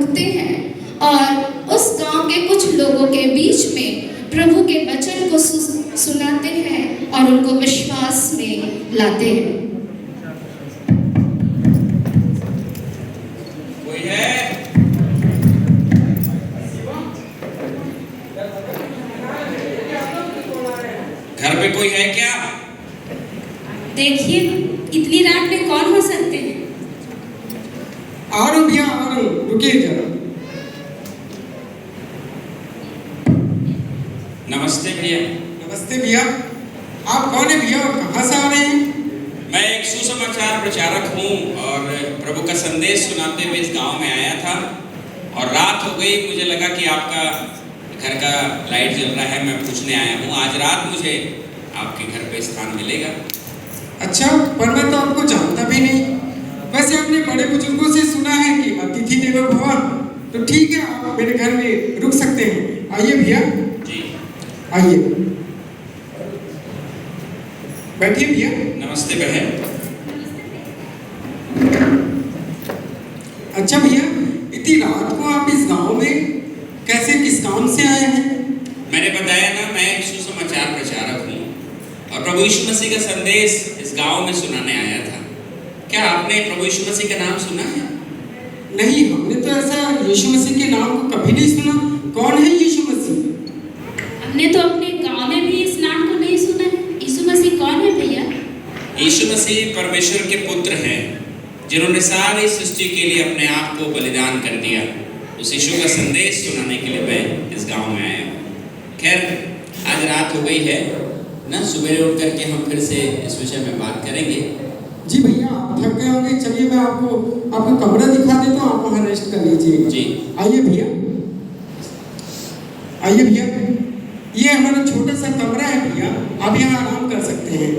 रुकते हैं और उस गांव के कुछ लोगों के बीच में प्रभु के वचन को सुनाते हैं और उनको विश्वास में लाते हैं। कोई है? घर पे कोई है क्या? देखिए इतनी रात में कौन हो सकते हैं? आ रहा हूं भैया, आ रहा हूं, रुकिए जरा। नमस्ते भैया। नमस्ते भैया। आप कौन है भैया और कहाँ से आ रहे हैं? मैं एक सुसमाचार प्रचारक हूँ और प्रभु का संदेश सुनाते हुए इस गांव में आया था और रात हो गई, मुझे लगा कि आपका घर का लाइट जल रहा है, मैं पूछने आया हूँ आज रात मुझे आपके घर पे स्थान मिलेगा। अच्छा, पर मैं तो आपको जानता भी नहीं। वैसे अपने बड़े बुजुर्गों से सुना है कि अतिथि देवो भव, तो ठीक है, आप मेरे घर में रुक सकते हैं। आइए भैया जी आइए, बैठिए भैया। नमस्ते बहन। अच्छा भैया, इतनी रात को आप इस गांव में कैसे, किस काम से आए हैं? मैंने बताया ना, मैं एक सुसमाचार प्रचारक हूँ और प्रभु यीशु मसीह का संदेश इस गांव में सुनाने आया था। क्या आपने प्रभु यीशु मसीह का नाम सुना है? नहीं, हमने तो ऐसा यीशु मसीह के नाम को कभी नहीं सुना। कौन है यीशु मसीह? हमने तो अपने गांव में भी इस नाम को नहीं सुना है। यीशु मसीह कौन है भैया? यीशु मसीह परमेश्वर के पुत्र हैं जिन्होंने सारी सृष्टि के लिए अपने आप को बलिदान कर दिया। उस यीशु का संदेश सुनाने के लिए मैं इस गांव में आया हूँ। खैर, आज रात हो गई है ना, सुबह उठ करके हम फिर से इस विषय में बात करेंगे। जी भैया, आप थक गए होंगे, चलिए मैं आपको कमरा दिखा देता हूँ, आप वहाँ रेस्ट कर लीजिए। जी आइए भैया, आइए भैया, ये हमारा छोटा सा कमरा है भैया, आप यहाँ आराम कर सकते हैं।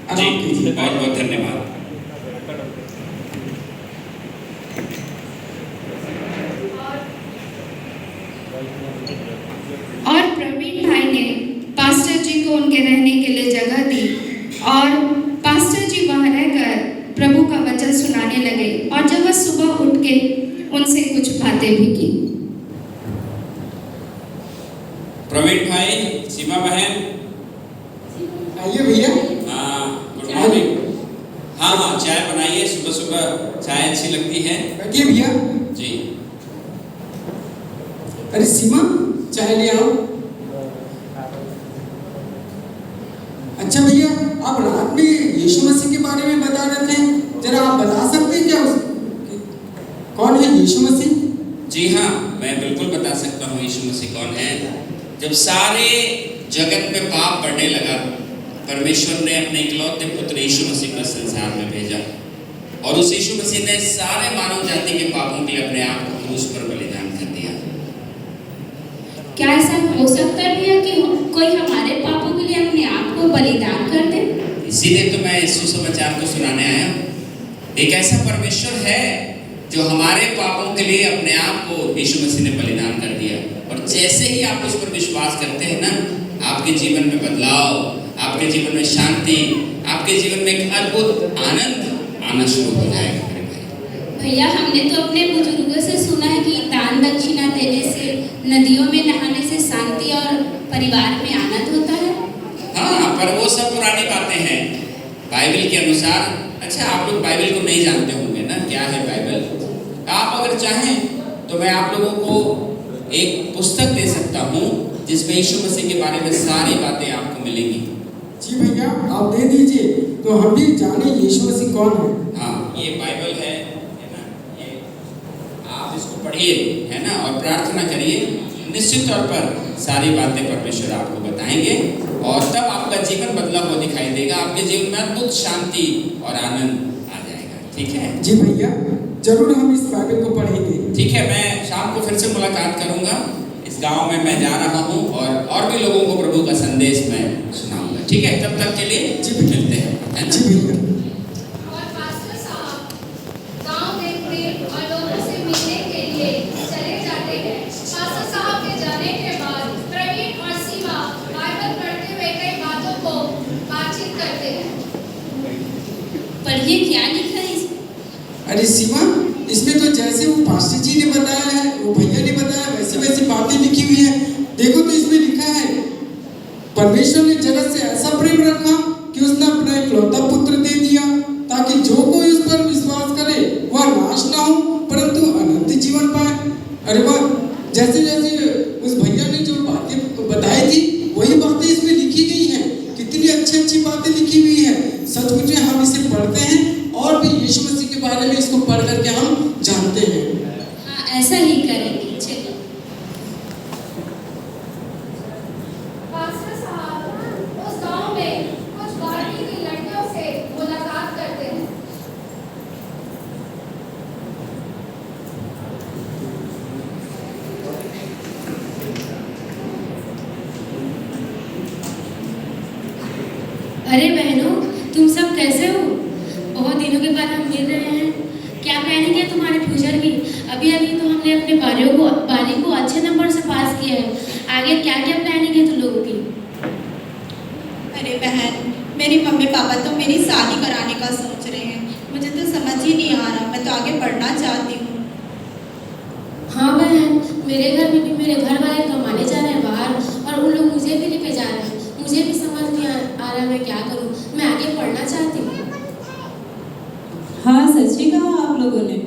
आराम जी, कीजिए। बहुत बहुत धन्यवाद। और प्रवीण भाई ने पास्टर जी को उनके रहने के लिए जगह दी और पास्टर जी वहाँ रहकर प्रभु का वचन सुनाने लगे और जब वह सुबह उठ के उनसे कुछ बातें भी की। प्रवीण भाई, सीमा बहन, आइए भैया। Good morning. हाँ, चाय बनाइए, सुबह सुबह चाय अच्छी लगती है। बैठिए भैया। जी अरे सीमा, चाय ले आओ। अच्छा भैया, आप रात में यीशु मसीह के बारे में बता रहे थे, जरा आप बता सकते हैं क्या कौन है यीशु मसीह? जी हाँ, मैं बिल्कुल बता सकता हूँ यीशु मसीह कौन है। जब सारे जगत में पाप बढ़ने लगा, परमेश्वर ने अपने इकलौते पुत्र यीशु मसीह को संसार में भेजा और उस यीशु मसीह ने सारे मानव जाति के पापों के लिए अपने आप को क्रूस पर बलिदान कर दिया। क्या ऐसा हो सकता है भैया कि कोई हमारे पापों के लिए अपने आप को बलिदान कर दे? इसीलिए तो मैं इस सुसमाचार को सुनाने आया हूँ। एक ऐसा परमेश्वर है जो हमारे पापों के लिए अपने आप को यीशु मसीह ने बलिदान कर दिया और जैसे ही आप उस पर विश्वास करते हैं ना, आपके जीवन में बदलाव, आपके जीवन में शांति, आपके जीवन में एक अद्भुत आनंद आना शुरू हो जाएगा। मेरे भाई भैया, हमने तो अपने बुजुर्गों से सुना है कि दान दक्षिणा देने से, नदियों में नहाने से शांति और परिवार में आनंद होता है। हाँ, पर वो सब पुरानी बातें हैं बाइबल के अनुसार। अच्छा, आप लोग बाइबल को नहीं जानते होंगे ना, क्या है बाइबल? आप अगर चाहें तो मैं आप लोगों को एक पुस्तक दे सकता हूँ जिसमें यीशु मसीह के बारे में सारी बातें आपको मिलेंगी। जी भैया, आप दे दीजिए तो हम भी जाने यीशु मसीह कौन है। हाँ, ये बाइबल है ना, ये आप इसको पढ़िए, है ना, और प्रार्थना करिए। निश्चित तौर पर सारी बातें परमेश्वर आपको बताएंगे और तब आपका जीवन बदला हुआ दिखाई देगा। आपके जीवन में अद्भुत शांति और आनंद आ जाएगा। ठीक है जी भैया, जरूर हम इस बाइबल को पढ़ेंगे। ठीक है, मैं शाम को फिर से मुलाकात करूंगा। इस गांव में मैं जा रहा हूं और भी लोगों को प्रभु का संदेश मैं सुनाऊंगा। ठीक है, तब तक के लिए जी मिलते हैं, है ना? जी भैया। और पास्टर साहब गांव देखने और लोगों से मिलने के लिए चले जाते हैं। पास्टर साहब के जाने के बाद प्रवीण और सीमा बाइबल पढ़ते हुए कई बातों को बातचीत करते हैं। पढ़िए क्या लिखा है इसमें? अरे सीमा, इसमें तो जैसे वो पास्टर जी ने बताया है वो परमेश्वर ने जगत से ऐसा प्रेम रखा कि उसने अपना इकलौता पुत्र दे दिया, ताकि जो कोई उस पर विश्वास करे वह नाश ना हो परंतु अनंत जीवन पाए। अरे वाह, जैसे जैसे उस भैया ने जो बातें बताई थी वही बातें इसमें लिखी गई हैं। कितनी अच्छी अच्छी बातें लिखी हुई है। सचमुच में हम इसे पढ़ते हैं और भी यीशु मसीह के बारे में इसको पढ़ करके हम जानते हैं। हाँ, ऐसा ही करेंगे। चलिए। पास्टर साहब उस गांव में कुछ 12वीं की लड़कियों से मुलाकात करते हैं। अरे बहनों, तुम सब कैसे हो? बहुत दिनों के बाद हम मिल रहे हैं। क्या प्लानिंग है तुम्हारे फ्यूचर की? अभी अभी तो हमने अपने बारी को अच्छे नंबर से पास किया है। आगे क्या क्या प्लानिंग है तुम लोगों की? अरे बहन, मेरी मम्मी पापा तो मेरी शादी कराने का सोच रहे हैं। मुझे तो समझ ही नहीं आ रहा, मैं तो आगे पढ़ना चाहती हूँ। हाँ बहन, मेरे घर में भी मेरे घर वाले कमाने जा रहे हैं बाहर, और उन लोग मुझे भी लेके जा रहे हैं। मुझे भी समझ नहीं आ रहा मैं क्या करूँ। मैं आगे पढ़ना चाहती हूँ। हाँ, सच ही कहा आप लोगों ने।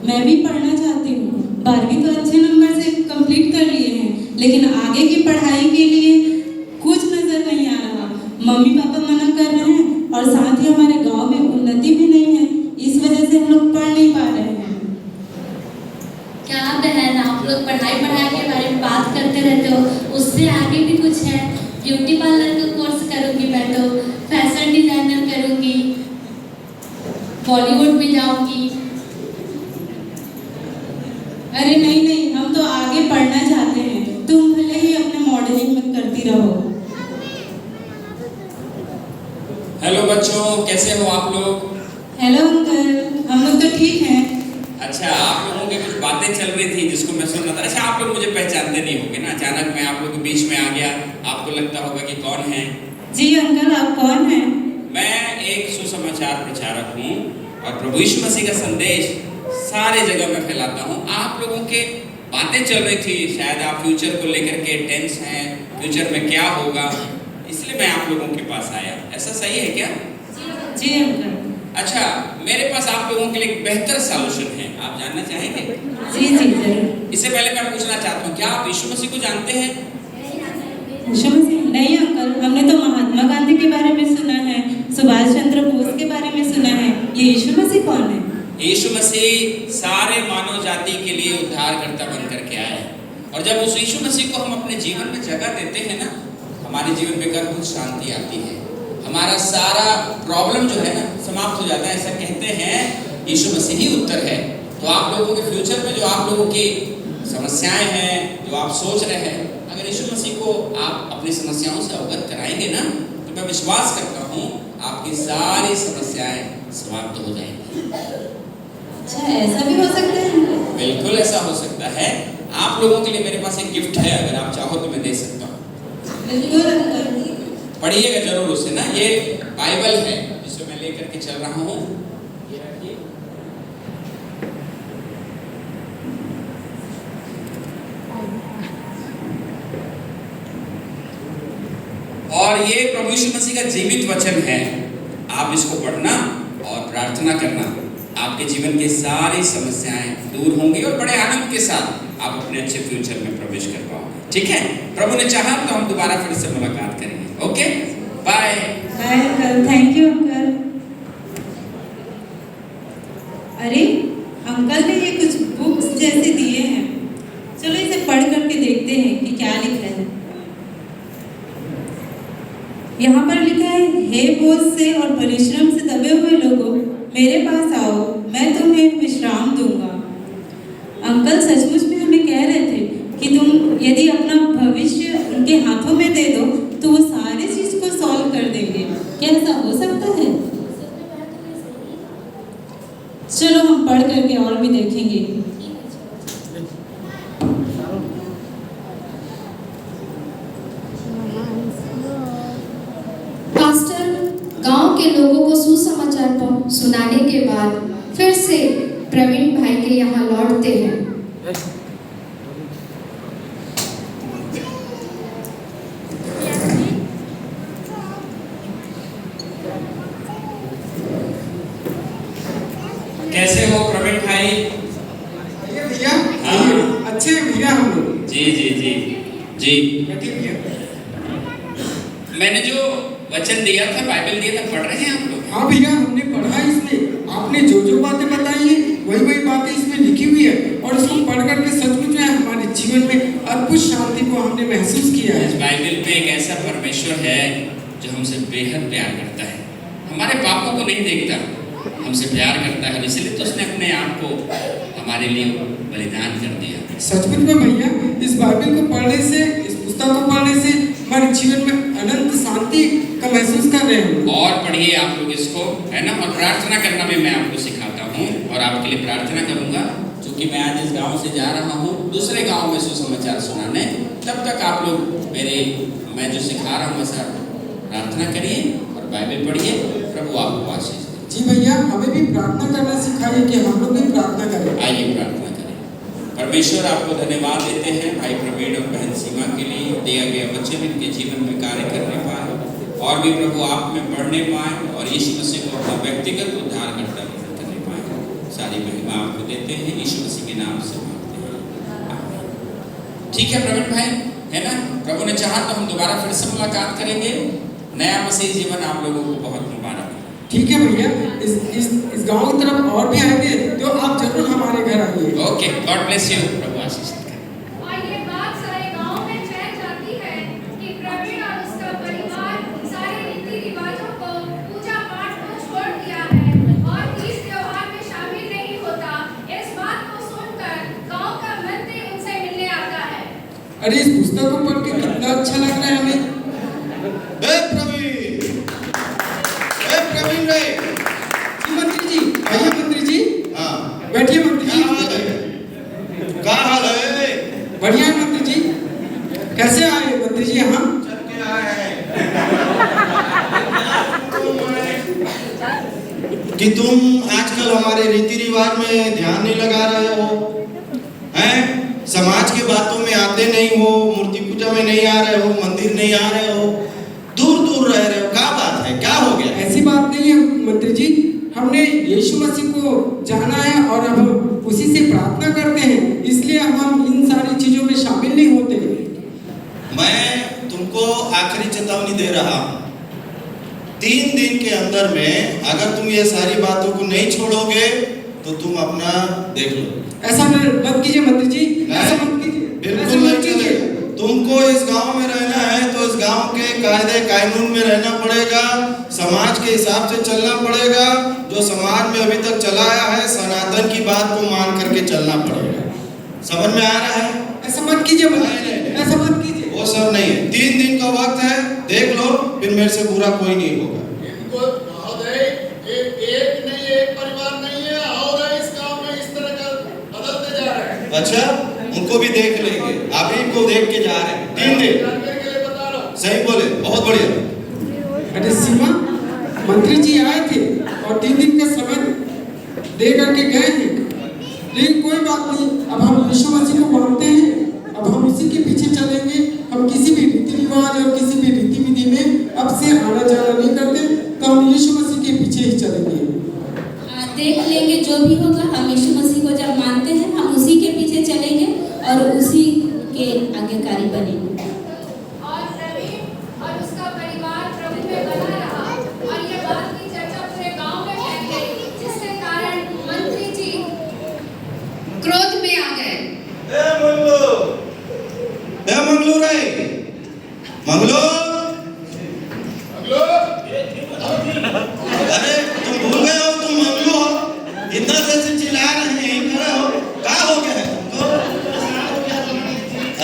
मैं भी पढ़ना चाहती हूँ। 12वीं तो अच्छे नंबर से कंप्लीट कर लिए हैं, लेकिन आगे की पढ़ाई के लिए कुछ नजर नहीं आ रहा। मम्मी पापा मना कर रहे हैं और साथ ही हमारे गांव में उन्नति भी नहीं है। इस वजह से हम लोग पढ़ नहीं पा रहे हैं। क्या बहन, आप लोग पढ़ाई के बारे में बात करते रहते हो, उससे आगे भी कुछ है। ब्यूटी पार्लर का कोर्स करूँगी मैं तो, फैशन डिजाइनर करूँगी, बॉलीवुड में जाऊँगी। अरे नहीं नहीं, हम तो आगे पढ़ना चाहते हैं। तुम भले ही अपने मॉडलिंग में करती रहो। हेलो बच्चों, कैसे हो आप लोग? हेलो अंकल, हम लोग तो ठीक हैं। अच्छा, आप लोगों की कुछ बातें चल रही थी जिसको मैं सुन रहा था। अच्छा, आप लोग मुझे पहचानते नहीं होंगे ना, अचानक मैं आप लोग के बीच में आ गया। आपको लगता होगा कि कौन है। जी अंकल, आप कौन हैं? मैं एक सुसमाचार प्रचारक हूँ और प्रभु यीशु मसीह का संदेश सारे जगह में फैलाता हूँ। आप लोगों के बातें चल रही थी, शायद आप फ्यूचर को लेकर के टेंस हैं, फ्यूचर में क्या होगा, इसलिए मैं आप लोगों के पास आया। ऐसा सही है क्या? जी अंकल। अच्छा, मेरे पास आप लोगों के लिए एक बेहतर सॉल्यूशन है। आप जानना चाहेंगे? जी जी जरूर। इससे पहले मैं पूछना चाहता हूँ, क्या आप यीशु मसीह को जानते हैं? यीशु मसीह? नहीं अंकल, हमने तो महात्मा गांधी के बारे में सुना है, सुभाष चंद्र बोस के बारे में सुना है। ये यीशु मसीह कौन है? यीशु मसीह सारे मानव जाति के लिए उद्धारकर्ता बन करके आए हैं। और जब उस यीशु मसीह को हम अपने जीवन में जगह देते हैं ना, हमारे जीवन में अद्भुत शांति आती है। हमारा सारा प्रॉब्लम जो है ना समाप्त हो जाता है। ऐसा कहते हैं यीशु मसीह ही उत्तर है। तो आप लोगों के फ्यूचर में जो आप लोगों की समस्याएं हैं, जो आप सोच रहे हैं, अगर यीशु मसीह को आप अपनी समस्याओं से अवगत कराएंगे ना, तो मैं विश्वास करता हूँ आपकी सारी समस्याएं समाप्त हो जाएंगी। अच्छा, ऐसा भी हो सकता है? बिल्कुल ऐसा हो सकता है। आप लोगों के लिए मेरे पास एक गिफ्ट है, अगर आप चाहो तो मैं दे सकता हूँ। बिल्कुल अंकल। पढ़िएगा जरूर उसे ना। ये बाइबल है जिसे मैं लेकर के चल रहा हूँ। ये रखिए। और ये प्रभु यीशु मसीह का जीवित वचन है। आप इसको पढ़ना और प्रार्थना करना, आपके जीवन की सारी समस्याएं दूर होंगी और बड़े आनंद के साथ आप अपने अच्छे फ्यूचर में प्रवेश कर पाओगे। ठीक है? प्रभु ने चाहा तो हम दोबारा फिर से मुलाकात करेंगे। Okay, bye. Bye uncle, thank you uncle. अरे अंकल ने ये कुछ बुक्स जैसे दिए हैं, चलो इसे पढ़ करके देखते हैं कि क्या लिखा है। यहाँ पर लिखा है, हे बोझ से और परिश्रम से दबे हुए लोगों, मेरे पास आओ, मैं तुम्हें विश्राम दूंगा। अंकल सचमुच में हमें कह रहे थे कि तुम यदि अपना भविष्य उनके हाथों में दे दो तो वो सारी चीज को सॉल्व कर देंगे। क्या ऐसा हो सकता है? चलो हम पढ़ करके और भी देखेंगे। पास्टर गांव के लोगों को सुसमाचार सुनाने के बाद फिर से प्रवीण भाई के यहाँ लौटते हैं। अच्छे हैं भैया हम लोग। जी जी जी जी। बैठिए भैया। मैंने जो वचन दिया था, बाइबल दिया था, पढ़ रहे हैं आप लोग? हाँ भैया, हमने पढ़ा है इसमें। आपने जो जो बातें बताई हैं वही बातें इसमें लिखी हुई है, और इसको पढ़ करके सचमुच में हमारे जीवन में अद्भुत शांति को हमने महसूस किया है। इस बाइबल में एक ऐसा परमेश्वर है जो हमसे बेहद प्यार करता है, हमारे पापों को नहीं देखता, हमसे प्यार करता है, इसलिए तो उसने अपने आप को हमारे लिए बलिदान कर दिया। सचमुच में भैया, इस बाइबल को पढ़ने से, इस पुस्तक को पढ़ने से हमारे जीवन में अनंत शांति का महसूस कर रहे हैं। और पढ़िए आप लोग इसको, है ना, और प्रार्थना करना भी मैं आपको सिखाता हूँ और आपके लिए प्रार्थना करूँगा। क्योंकि मैं आज इस गांव से जा रहा हूँ दूसरे गांव में सुसमाचार सुनाने, तब तक आप लोग मैं जो सिखा रहा हूँ वैसा प्रार्थना करिए और बाइबल पढ़िए। प्रभु आपको आशीष दे। जी भैया, हमें भी प्रार्थना करना सिखाइए कि हम लोग भी प्रार्थना करें। आइए प्रार्थना करें। परमेश्वर, आपको धन्यवाद देते हैं भाई प्रवीण और बहन सीमा के लिए, दिया गया वचन इनके जीवन में कार्य करने पाए और भी प्रभु आप में बढ़ने पाए और यीशु मसीह को अपना व्यक्तिगत उद्धार करता करने पाए। सारी महिमा आपको देते हैं, यीशु मसीह के नाम से मांगते हैं, आमीन। ठीक है प्रवीण भाई, है ना, प्रभु ने चाहा तो हम दोबारा फिर से मुलाकात करेंगे। नया मसीह जीवन आप लोगों को बहुत मुबारक। ठीक है भैया, इस गांव की तरफ और भी आएंगे तो आप जरूर हमारे घर आइए। Okay, God bless you. प्रभु आशीष दे। और ये बात सारे गांव में फैल जाती है कि प्रवीण और उसका परिवार सारे रीति रिवाजों को, पूजा पाठ को छोड़ दिया है और तीज त्योहार में शामिल नहीं होता। इस बात को सुनकर गांव का मंत्री उनसे मिलने आता है। अरे, इस पुस्तक को पढ़ के कितना अच्छा लग रहा है हमें। प्रवीण रे। मंत्री जी, आइए मंत्री जी। हाँ, बैठिए मंत्री जी। क्या हाल है? बढ़िया है मंत्री जी। कैसे आए मंत्री जी यहाँ? चल के आए हैं कि तुम आजकल हमारे रीति रिवाज में ध्यान नहीं लगा रहे हो, हैं? समाज के बातों में आते नहीं हो, मूर्ति पूजा में नहीं आ रहे हो, मंदिर नहीं आ रहे हो, दूर दूर रह रहे हो। क्या बात है, क्या हो गया? ऐसी बात नहीं है मंत्री जी, हमने यीशु मसीह को जाना है और अब हम उसी से प्रार्थना करते हैं, इसलिए हम इन सारी चीजों में शामिल नहीं होते। मैं तुमको आखिरी चेतावनी दे रहा हूं, 3 दिन के अंदर में अगर तुम ये सारी बातों को नहीं छोड़ोगे तो तुम अपना देख लो। ऐसा मत कीजिए मंत्री जी, ऐसा मत कीजिए, बिल्कुल मत कीजिए। तुमको इस गांव में रहना है तो इस गांव के कायदे कानून में रहना पड़ेगा, समाज के हिसाब से चलना पड़ेगा। जो समाज में अभी तक चलाया है, सनातन की बात को मान करके चलना पड़ेगा। समझ में आ रहा है? ऐसा मत कीजिए मंत्री जी, ऐसा मत कीजिए। वो सब नहीं है, 3 दिन का वक्त है, देख लो, फिर मेरे से बुरा कोई नहीं होगा। इनको एक नहीं, एक परिवार नहीं है, और इस गांव में इस तरह का बदलते जा रहे हैं। अच्छा, उनको भी देख लेंगे, आप ही को देख के जा रहे हैं। 3 दिन जानकारी के लिए बता रहा हूं। सही बोले, बहुत बढ़िया। अरे सीमा, मंत्री जी आए थे और 3 दिन का समय दे करके गए हैं, लेकिन कोई बात नहीं, अब हम यीशु मसीह को मानते हैं, अब हम उसी के पीछे चलेंगे। हम किसी भी रीति रिवाज और किसी भी रीति विधि में अब से आना जाना नहीं करते, तो हम यीशु मसीह के पीछे ही चलेंगे। देख लेंगे जो भी होगा, हम यीशु मसीह को जब मानते हैं हम उसी के पीछे चलेंगे और उसी के आज्ञाकारी बनेंगे। और प्रवीण और उसका परिवार प्रभु में बना रहा और ये बात की चर्चा पूरे गांव में फैल गई, जिसके कारण मंत्री जी क्रोध में आ गए। मंगलू रे, मंगलू, अरे तुम भूल गए हो, तुम मंगलू हो, इतना देर से चिल्ला रहे हैं, खड़े हो, क्या हो गया है तुमको?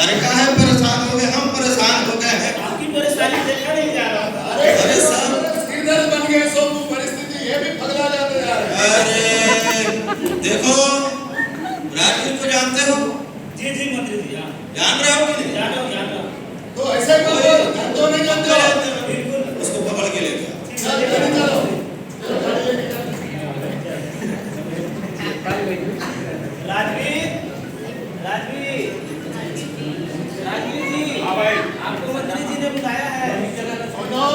अरे कहाँ है, परेशान हो गए, हम परेशान हो गए हैं। आपकी परेशानी देखा नहीं जा रहा। अरे सब सिरदर्द बन गए, सब परिस्थिति ये भी पगला जाते जा रहे हैं। अरे देखो, राजवीर को जानते हो? जी जी मंत्री जी, जान रहे हो कि नहीं? जान रहा हूं। तो ऐसे करो, तो नहीं जानते हो। बिल्कुल, उसको पकड़ के लेके आओ। चलो राजवीर, राजवीर, राजवीर जी, हाँ भाई, आपको मंत्री जी ने बुलाया है। सुनो,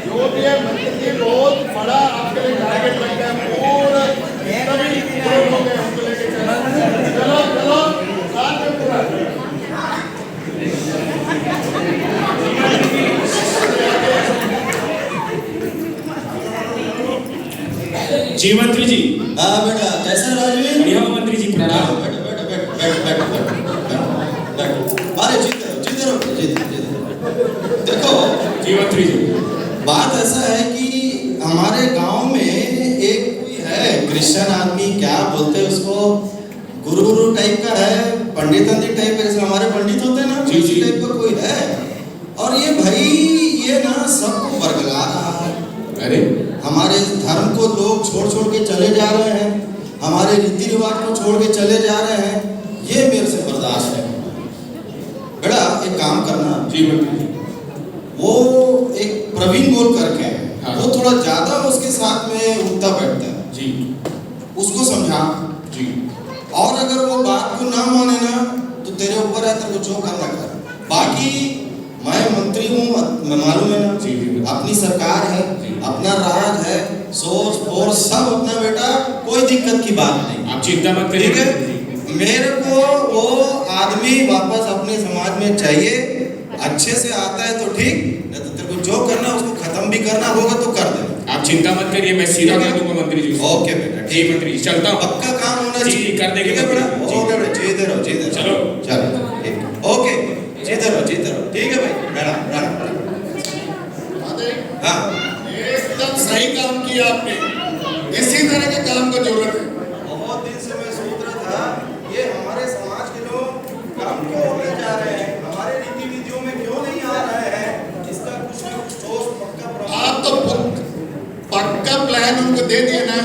जो भी है मंत्री जी बहुत बड़ा आपके लिए टारगेट लग गया, पूरा सभी लोग हो गए, हमको लेके चलो, चलो, चलो, जी मंत्री जी। हाँ बेटा, कैसा राजवीर? बढ़िया हो मंत्री जी, प्रणाम। अरे जीते रहो। देखो जी मंत्री जी। बात ऐसा है कि हमारे गांव में एक कोई है क्रिश्चियन आदमी, क्या बोलते हैं उसको, गुरु टाइप का है, पंडित टाइप का, जैसे हमारे पंडित होते हैं ना, उसी टाइप का कोई है। और ये भाई ये ना सबको बरगला रहा है। अरे हमारे धर्म को लोग छोड़ के चले जा रहे हैं, हमारे रीति रिवाज को छोड़ के चले जा रहे हैं, ये मेरे से बर्दाश्त है। बेटा एक काम करना। जी मंत्री जी। वो एक प्रवीण बोल करके है, हाँ। वो थोड़ा ज्यादा उसके साथ में उठता बैठता है जी, उसको समझा जी। और अगर वो बात को ना माने ना तो तेरे ऊपर है, तेरे को जो करना कर। बाकी मैं मंत्री हूँ, मालूम है ना, जी, जी। अपनी सरकार है, जी। अपना राज है, सोच और सब अपना बेटा, कोई दिक्कत की बात नहीं। आप चिंता मत ठीक करिए। है, मेरे को वो आदमी वापस अपने समाज में चाहिए। अच्छे से आता है तो ठीक, नहीं तो तेरे को जो करना उसको खत्म भी करना होगा तो कर दे। आप चिंता मत करिए, मैं सीधा कर दूंगा मंत्री जी। ओके बेटा, ठीक मंत्री जी, चलता हूँ। पक्का काम होना जी, चाहिए। कर देंगे ठीक है बेटा, जी। ओके बेटा, जीते रहो चलो। चलो ठीक, ओके, जीते रहो ठीक है भाई, मैडम हाँ एकदम सही काम किया आपने, इसी तरह के काम को जरूरत है। बहुत दिन से मैं सोच रहा था ये हमारे समाज के लोग काम क्यों होने जा रहे हैं, हमारे रीति विधियों में क्यों नहीं आ रहे हैं, इसका कुछ ना कुछ ठोस पक्का आप तो पक्का प्लान उनको दे दिए ना,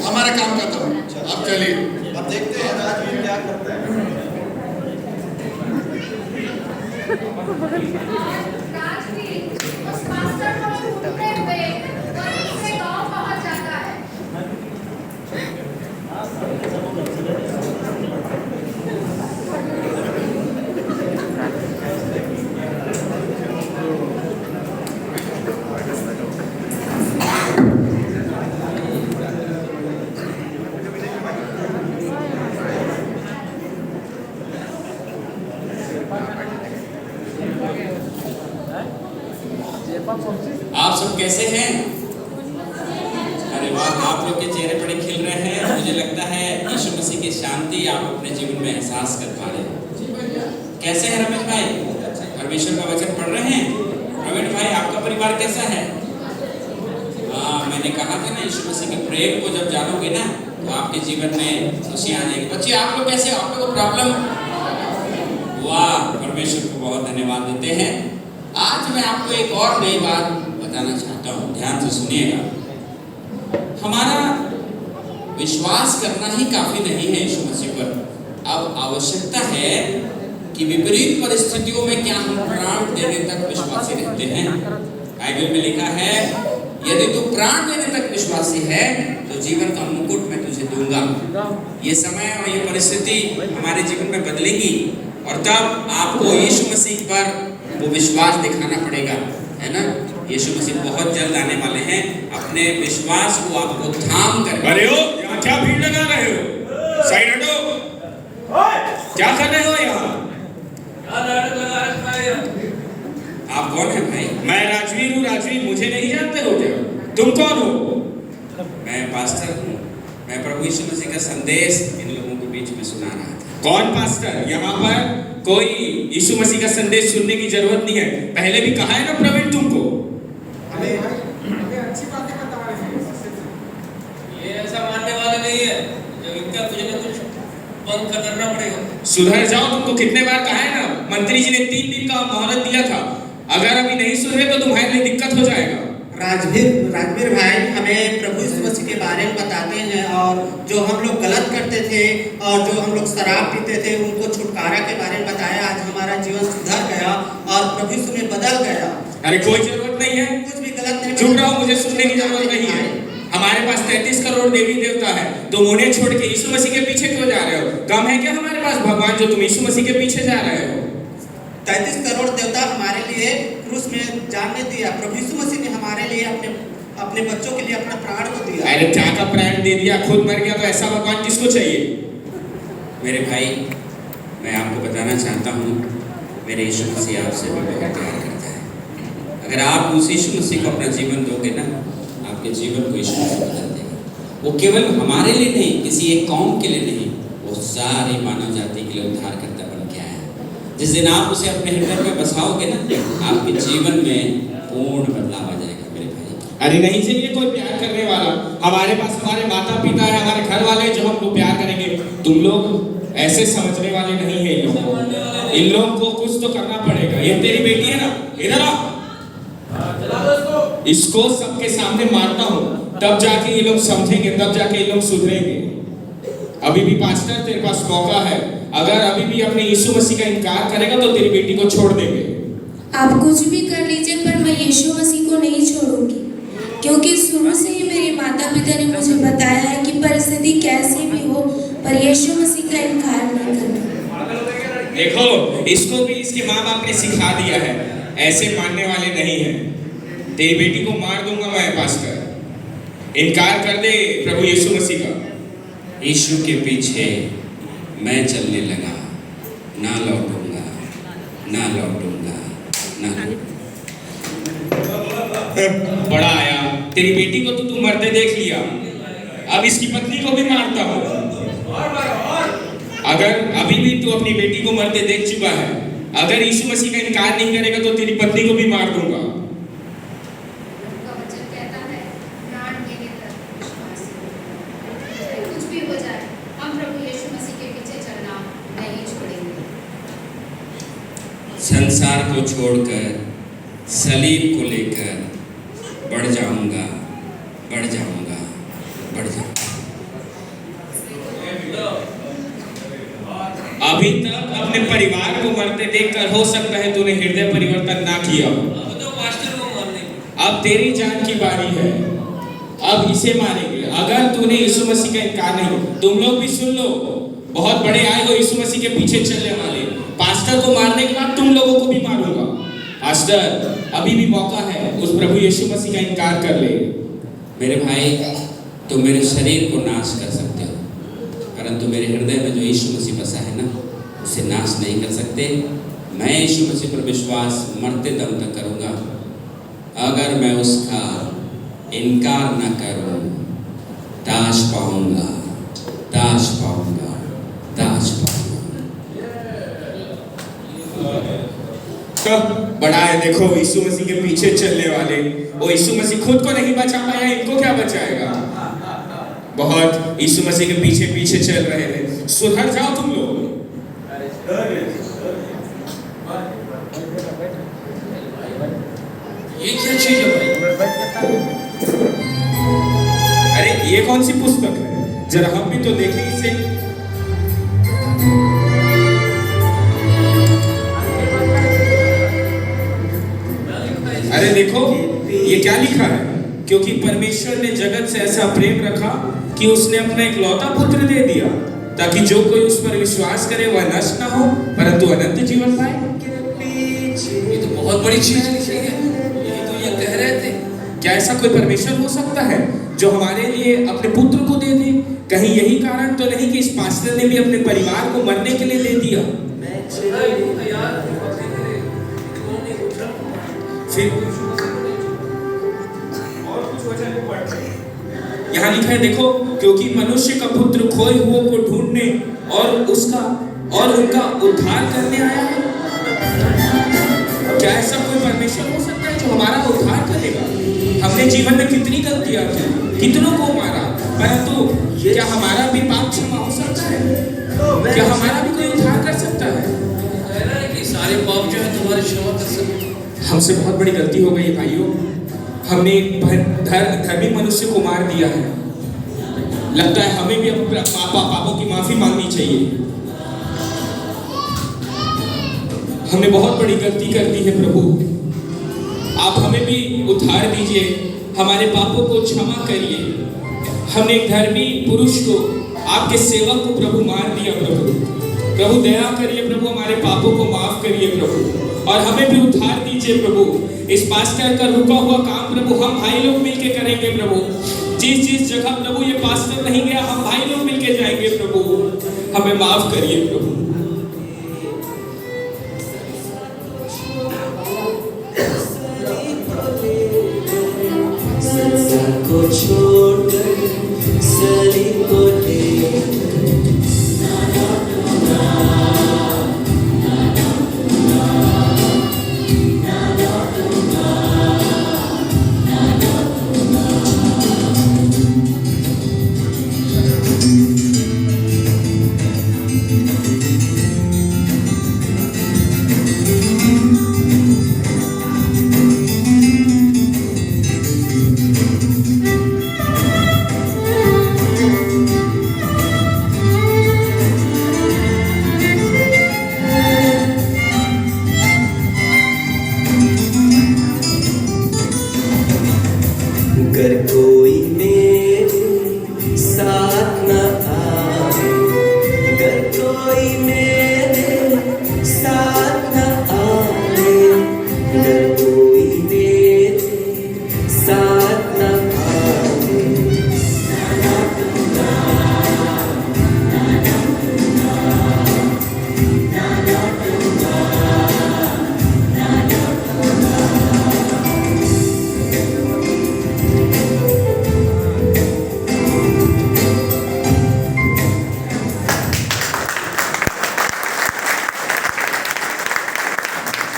हमारा काम खत्म। आप चलिए, अब देखते हैं राजवीर क्या करता है। राजवीर उस मास्टर को ढूंढते हुए वहीं से गांव पहुंच जाता है। आप सब कैसे हैं? अरे वाह, आप लोग के चेहरे बड़े खिल रहे हैं। मुझे लगता है यीशु मसीह की शांति आप अपने जीवन में एहसास कर पा रहे हैं। कैसे हैं रमेश भाई? परमेश्वर का वचन पढ़ रहे हैं? प्रवीण भाई, आपका परिवार कैसा है? हाँ, मैंने कहा था ना, यीशु मसीह के प्रेम को जब जानोगे ना तो आपके जीवन में खुशी आ जाएगी। बच्चे आप लोग कैसे? आप लोग को प्रॉब्लम? वाह, परमेश्वर को बहुत धन्यवाद देते हैं। आज मैं आपको एक और नई बात बताना चाहता हूँ, ध्यान से सुनिएगा। हमारा विश्वास करना ही काफी नहीं है यीशु मसीह पर। अब आवश्यकता है कि विपरीत परिस्थितियों में क्या हम प्राण देने तक विश्वासी रहते हैं। बाइबल में लिखा है, यदि तू प्राण देने तक विश्वासी है तो जीवन का मुकुट मैं तुझे दूंगा। ये समय और ये परिस्थिति हमारे जीवन में बदलेगी और तब आपको यीशु मसीह पर वो विश्वास दिखाना पड़ेगा, है ना। यीशु मसीह बहुत जल्द आने वाले हैं। अपने विश्वास को आपको थाम कर। अरे हो, यहाँ क्या भीड़ लगा रहे हो? साइड हटो। क्या कर रहे हो यहाँ? आप कौन है भाई? मैं राजवीर हूँ। राजवीर मुझे नहीं जानते हो क्या? तुम कौन हो? मैं पास्टर हूँ। मैं प्रभु यीशु मसीह का संदेश इन लोगों के बीच में सुना रहा था। कौन पास्टर? यहाँ पर कोई यीशु मसीह का संदेश सुनने की जरूरत नहीं है। पहले भी कहा है ना प्रवीण तुमको। हमें अच्छी बातें बता रहे हैं। ये ऐसा मानने वाला नहीं है, जो इनका कुछ ना कुछ बंद करना पड़ेगा। सुधर जाओ। तुमको कितने बार कहा है ना, मंत्री जी ने 3 दिन का मोहलत दिया था। अगर अभी नहीं सुधरे तो तुम्हारे लिए दिक्कत हो जाएगा। राजवीर भाई हमें प्रभु यीशु मसीह के बारे में बताते हैं, और जो हम लोग गलत करते थे और जो हम लोग शराब पीते थे उनको छुटकारा के बारे में बताया। आज हमारा जीवन सुधर गया और प्रभु यीशु में बदल गया। अरे कोई जरूरत नहीं है, कुछ भी गलत नहीं। चुप रहो, मुझे सुनने की जरूरत नहीं है। हमारे पास 33 करोड़ देवी देवता है, तुम उन्हें छोड़ के यीशु मसीह के पीछे क्यों जा रहे हो? कम है क्या हमारे पास भगवान जो तुम यीशु मसीह के पीछे जा रहे हो? 33 करोड़ देवता हमारे लिए क्रूस में जान नहीं दिया। प्रभु यीशु मसीह ने हमारे लिए अपने बच्चों के लिए अपना प्राण को दिया। अरे क्या का प्राण दे दिया? खुद मर गया तो ऐसा भगवान किसको चाहिए? मेरे भाई, मैं आपको बताना चाहता हूँ, मेरे यीशु मसीह आपसे भी बहुत प्यार करता है। अगर आप उस यीशु मसीह को अपना जीवन दोगे ना, आपके जीवन को यीशु मसीह बदल देगा। वो केवल हमारे लिए नहीं, किसी एक कौम के लिए नहीं, वो सारी मानव जाति के लिए उद्धारकर्ता बन के आया। जिस दिन आप उसे अपने हृदय में बसाओगे ना, आपके जीवन में पूर्ण बदलाव आ जाएगा मेरे भाई। अरे नहीं चाहिए कोई प्यार करने वाला, हमारे पास हमारे माता पिता है, हमारे घर वाले जो हमको प्यार करेंगे। तुम लोग ऐसे समझने वाले नहीं है इन लोगों को, इन लोगों को कुछ तो करना पड़ेगा। ये तेरी बेटी है ना, इधर आ, इसको सबके सामने मारता हूँ, तब जाके ये लोग समझेंगे, तब जाके ये लोग सुधरेंगे। अभी भी पास्टर तेरे पास मौका है, अगर अभी भी अपने यीशु मसीह का इनकार करेगा तो तेरी बेटी को छोड़ देंगे। आप कुछ भी कर लीजिए पर मैं यीशु मसीह को नहीं छोड़ूंगी, क्योंकि शुरू से ही मेरे माता पिता ने मुझे बताया है कि परिस्थिति कैसी भी हो पर यीशु मसीह का इनकार नहीं करना। देखो, इसको भी इसके माँ बाप ने सिखा दिया है, ऐसे मानने वाले नहीं है। तेरी बेटी को मार दूंगा मैं पास्टर, इनकार कर दे प्रभु यीशु मसीह का। यीशु के पीछे मैं चलने लगा, ना लौटूंगा, ना लौटूंगा, ना। बड़ा आया, तेरी बेटी को तो तू मरते देख लिया, अब इसकी पत्नी को भी मारता हूँ। अगर अभी भी तू अपनी बेटी को मरते देख चुका है, अगर यीशु मसीह का इनकार नहीं करेगा तो तेरी पत्नी को भी मार दूंगा। कुछ भी हो जाए, हम प्रभु यीशु मसीह के पीछे चलना नहीं छोड़ेंगे। संसार को छोड़कर, सलीब को लेकर बढ़ जाऊंगा, बढ़ जाऊंगा, बढ़ जाऊंगा। अभी तक अपने परिवार को मरते देखकर हो सकता है तूने हृदय परिवर्तन ना किया हो। अब तेरी जान की बारी है, अब इसे मारेंगे। अगर तूने यीशु मसीह का इनकार नहीं, तुम लोग भी सुन लो, बहुत बड़े आए हो यीशु मसीह के पीछे चलने वाले, पास्टर को मारने के बाद तुम लोगों को भी मारूंगा। पास्टर अभी भी मौका है, उस प्रभु यीशु मसीह का इनकार कर ले। मेरे भाई, तुम मेरे शरीर को नाश कर सकते हो, परंतु मेरे हृदय में जो यीशु मसीह बसा है ना, उसे नाश नहीं कर सकते। मैं यीशु मसीह पर विश्वास मरते दम तक करूंगा। अगर मैं उसका इनकार न करूं, दाश पाऊंगा, दाश पाऊंगा, दाश पाऊंगा। बड़ा है, देखो यीशु मसीह के पीछे चलने वाले, वो यीशु मसीह खुद को नहीं बचा पाया, इनको क्या बचाएगा। बहुत यीशु मसीह के पीछे पीछे चल रहे थे, सुधर जाओ तुम लोग। ये क्या चीज है भाई? अरे ये कौन सी पुस्तक है, जरा हम भी तो देखें इसे। अरे देखो ये क्या लिखा है, क्योंकि परमेश्वर ने जगत से ऐसा प्रेम रखा कि उसने अपना इकलौता पुत्र दे दिया, ताकि जो कोई उस पर विश्वास करे वह नष्ट ना हो परंतु अनंत जीवन पाए। ये तो बहुत बड़ी चीज लिखी है, ये तो ये कह रहे थे। क्या ऐसा कोई परमेश्वर हो सकता है जो हमारे लिए अपने पुत्र को दे दे? कहीं यही कारण तो नहीं कि इस पास्टर ने भी अपने परिवार को मरने के लिए दे दिया? फिर यहाँ लिखा है, देखो, क्योंकि मनुष्य का पुत्र खोए हुए को ढूंढने और उनका उद्धार करने आया है। क्या ऐसा कोई परमेश्वर हो सकता है जो हमारा उद्धार करेगा? हमने जीवन में कितनी गलतियां की, कितनों को मारा, परंतु क्या हमारा भी पाप क्षमा हो सकता है? क्या हमारा भी कोई उद्धार कर सकता है? कि सारे पाप जो है तुम्हारे क्षमा कर सकते। हमसे बहुत बड़ी गलती हो गई भाइयों, हमने एक धर्मी मनुष्य को मार दिया है। लगता है हमें भी अपने पापों की माफी मांगनी चाहिए। हमने बहुत बड़ी गलती कर दी है प्रभु, आप हमें भी उद्धार दीजिए, हमारे पापों को क्षमा करिए। हमने एक धर्मी पुरुष को, आपके सेवक को प्रभु मार दिया। प्रभु दया करिए प्रभु, हमारे पापों को माफ करिए प्रभु, और हमें भी उद्धार दीजिए प्रभु। इस पास्टर का रुका हुआ काम प्रभु हम भाई लोग मिलके करेंगे प्रभु। जिस जगह प्रभु ये पास्टर नहीं गया, हम भाई लोग मिलके जाएंगे प्रभु। हमें माफ करिए प्रभु।